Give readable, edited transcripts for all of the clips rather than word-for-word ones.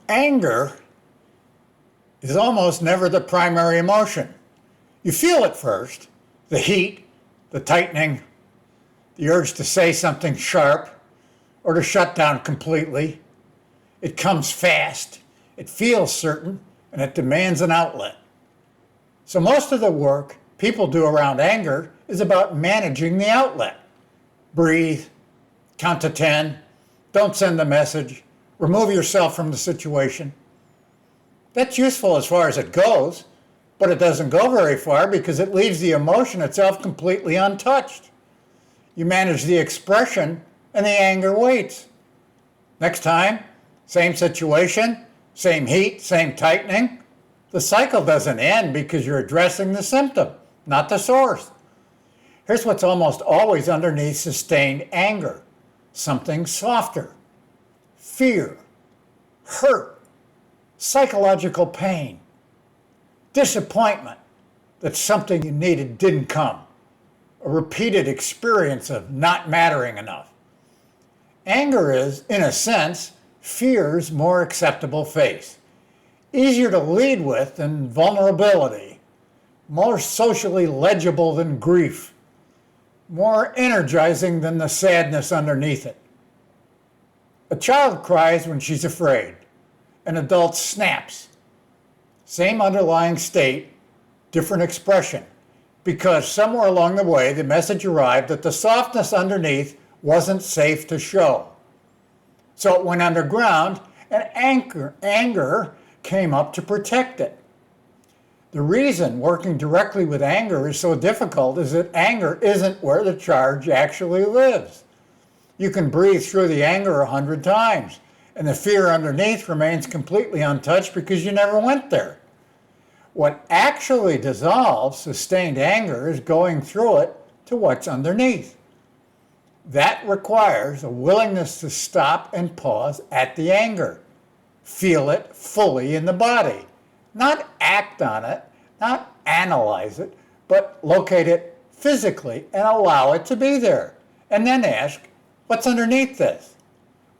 Anger is almost never the primary emotion. You feel it first, the heat, the tightening, the urge to say something sharp or to shut down completely. It comes fast, it feels certain, and it demands an outlet. So most of the work people do around anger is about managing the outlet. Breathe, count to 10, don't send the message, remove yourself from the situation. That's useful as far as it goes, but it doesn't go very far because it leaves the emotion itself completely untouched. You manage the expression and the anger waits. Next time, same situation, same heat, same tightening. The cycle doesn't end because you're addressing the symptom, not the source. Here's what's almost always underneath sustained anger: something softer. Fear, hurt, psychological pain, disappointment that something you needed didn't come, a repeated experience of not mattering enough. Anger is, in a sense, fear's more acceptable face. Easier to lead with than vulnerability, more socially legible than grief, more energizing than the sadness underneath it. A child cries when she's afraid. An adult snaps. Same underlying state, different expression, because somewhere along the way the message arrived that the softness underneath wasn't safe to show. So it went underground, and anger came up to protect it. The reason working directly with anger is so difficult is that anger isn't where the charge actually lives. You can breathe through the anger 100 times, and the fear underneath remains completely untouched because you never went there. What actually dissolves sustained anger is going through it to what's underneath. That requires a willingness to stop and pause at the anger. Feel it fully in the body. Not act on it, not analyze it, but locate it physically and allow it to be there. And then ask, what's underneath this?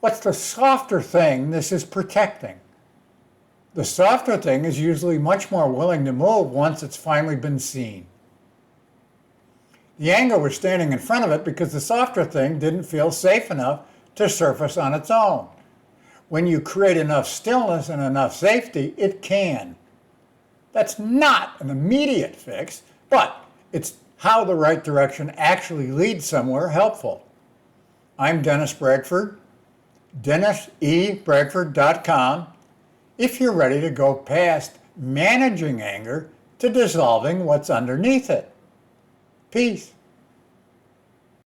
What's the softer thing this is protecting? The softer thing is usually much more willing to move once it's finally been seen. The anger was standing in front of it because the softer thing didn't feel safe enough to surface on its own. When you create enough stillness and enough safety, it can. That's not an immediate fix, but it's how the right direction actually leads somewhere helpful. I'm Dennis Bradford, DennisEBradford.com, if you're ready to go past managing anger to dissolving what's underneath it. Peace.